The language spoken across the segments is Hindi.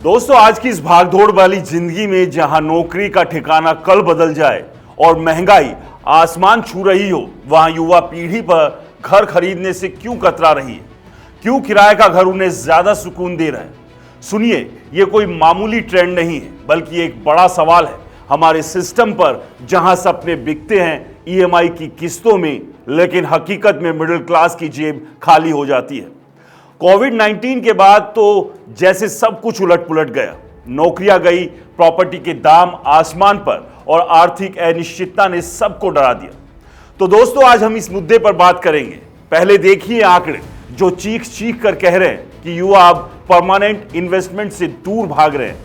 दोस्तों, आज की इस भागदौड़ वाली जिंदगी में जहां नौकरी का ठिकाना कल बदल जाए और महंगाई आसमान छू रही हो, वहां युवा पीढ़ी पर घर खरीदने से क्यों कतरा रही है? क्यों किराए का घर उन्हें ज्यादा सुकून दे रहा है? सुनिए, यह कोई मामूली ट्रेंड नहीं है, बल्कि एक बड़ा सवाल है हमारे सिस्टम पर, जहां सपने बिकते हैं ईएमआई की किस्तों में, लेकिन हकीकत में मिडिल क्लास की जेब खाली हो जाती है। कोविड-19 के बाद तो जैसे सब कुछ उलट पुलट गया। नौकरियां गई, प्रॉपर्टी के दाम आसमान पर और आर्थिक अनिश्चितता ने सबको डरा दिया। तो दोस्तों, आज हम इस मुद्दे पर बात करेंगे। पहले देखिए आंकड़े जो चीख चीख कर कह रहे हैं कि युवा अब परमानेंट इन्वेस्टमेंट से दूर भाग रहे हैं।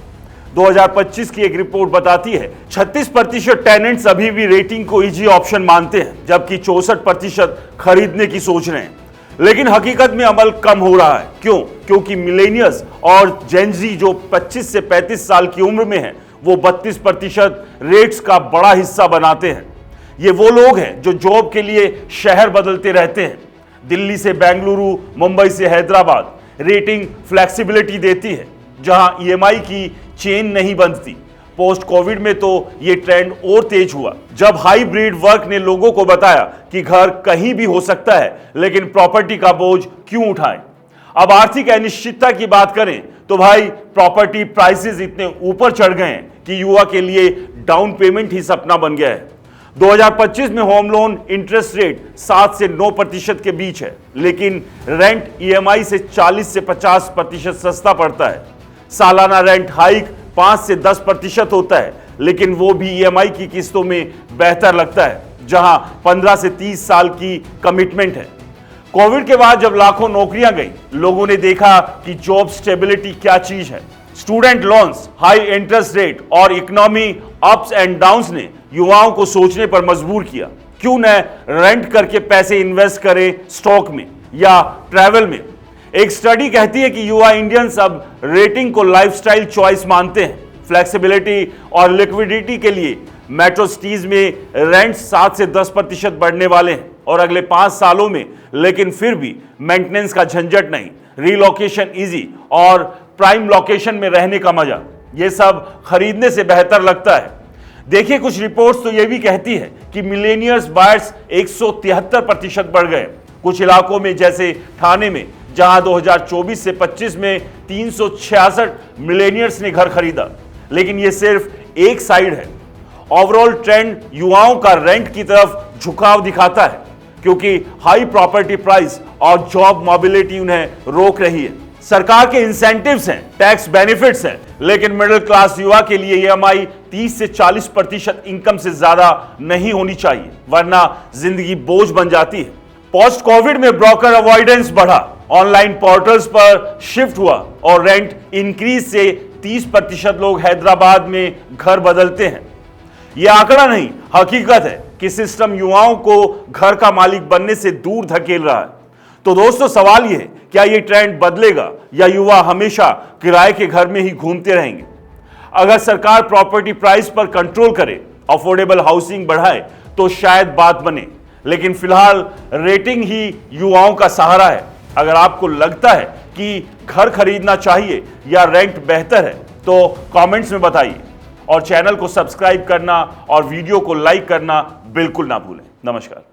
2025 की एक रिपोर्ट बताती है 36% टेनेंट्स अभी भी रेटिंग को इजी ऑप्शन मानते हैं, जबकि 64% खरीदने की सोच रहे हैं। लेकिन हकीकत में अमल कम हो रहा है। क्यों? क्योंकि मिलेनियल्स और जेनजी जो 25 से 35 साल की उम्र में हैं, वो 32% रेट्स का बड़ा हिस्सा बनाते हैं। ये वो लोग हैं जो जॉब के लिए शहर बदलते रहते हैं। दिल्ली से बेंगलुरु, मुंबई से हैदराबाद। रेटिंग फ्लेक्सिबिलिटी देती है, जहां ईएमआई की चेन नहीं बंधती। पोस्ट कोविड में तो यह ट्रेंड और तेज हुआ, जब हाइब्रिड वर्क ने लोगों को बताया कि घर कहीं भी हो सकता है, लेकिन प्रॉपर्टी का बोझ क्यों उठाएं। अब आर्थिक अनिश्चितता की बात करें तो भाई, प्रॉपर्टी प्राइसेस इतने ऊपर चढ़ गए हैं कि युवा के लिए डाउन पेमेंट ही सपना बन गया है। 2025 में होम लोन इंटरेस्ट रेट 7 से 9% के बीच है, लेकिन रेंट ईएमआई से 40 से 50% सस्ता पड़ता है। सालाना रेंट हाइक 5 से 10% होता है, लेकिन वो भी ईएमआई की किस्तों में बेहतर लगता है, जहां 15 से 30 साल की कमिटमेंट है। कोविड के बाद जब लाखों नौकरियां गई, लोगों ने देखा कि जॉब स्टेबिलिटी क्या चीज है। Student loans, high interest rate और इकोनॉमी अप्स एंड डाउन्स ने युवाओं को सोचने पर मजबूर किया, क्यों न रेंट करके पैसे इन्वेस्ट करें स्टॉक में या ट्रैवल में। एक स्टडी कहती है कि युवा इंडियंस अब रेटिंग को लाइफस्टाइल चॉइस मानते हैं। फ्लेक्सिबिलिटी और लिक्विडिटी के लिए मेट्रो सिटीज में रेंट 7 से 10% बढ़ने वाले हैं और अगले 5 सालों में, लेकिन फिर भी मेंटेनेंस का झंझट नहीं, रीलोकेशन इजी और प्राइम लोकेशन में रहने का मजा, यह सब खरीदने से बेहतर लगता है। देखिए, कुछ रिपोर्ट्स तो यह भी कहती है कि मिलेनियल्स बायर्स 173% बढ़ गए। कुछ इलाकों में जैसे ठाणे में, जहां 2024 से 25 में 366 मिलेनियल्स ने घर खरीदा। लेकिन यह सिर्फ एक साइड है। ओवरऑल ट्रेंड युवाओं का रेंट की तरफ झुकाव दिखाता है, क्योंकि हाई प्रॉपर्टी प्राइस और जॉब मोबिलिटी उन्हें रोक रही है। सरकार के इंसेंटिव्स हैं, टैक्स बेनिफिट्स हैं, लेकिन मिडिल क्लास युवा के लिए ईएमआई 30 से 40% इनकम से ज्यादा नहीं होनी चाहिए, वरना जिंदगी बोझ बन जाती है। पोस्ट कोविड में ब्रोकर अवॉइडेंस बढ़ा, ऑनलाइन पोर्टल्स पर शिफ्ट हुआ और रेंट इंक्रीज से 30% लोग हैदराबाद में घर बदलते हैं। यह आंकड़ा नहीं, हकीकत है कि सिस्टम युवाओं को घर का मालिक बनने से दूर धकेल रहा है। तो दोस्तों, सवाल यह है, क्या यह ट्रेंड बदलेगा या युवा हमेशा किराए के घर में ही घूमते रहेंगे? अगर सरकार प्रॉपर्टी प्राइस पर कंट्रोल करे, अफोर्डेबल हाउसिंग बढ़ाए, तो शायद बात बने। लेकिन फिलहाल रेटिंग ही युवाओं का सहारा है। अगर आपको लगता है कि घर खरीदना चाहिए या रेंट बेहतर है, तो कमेंट्स में बताइए और चैनल को सब्सक्राइब करना और वीडियो को लाइक करना बिल्कुल ना भूलें। नमस्कार।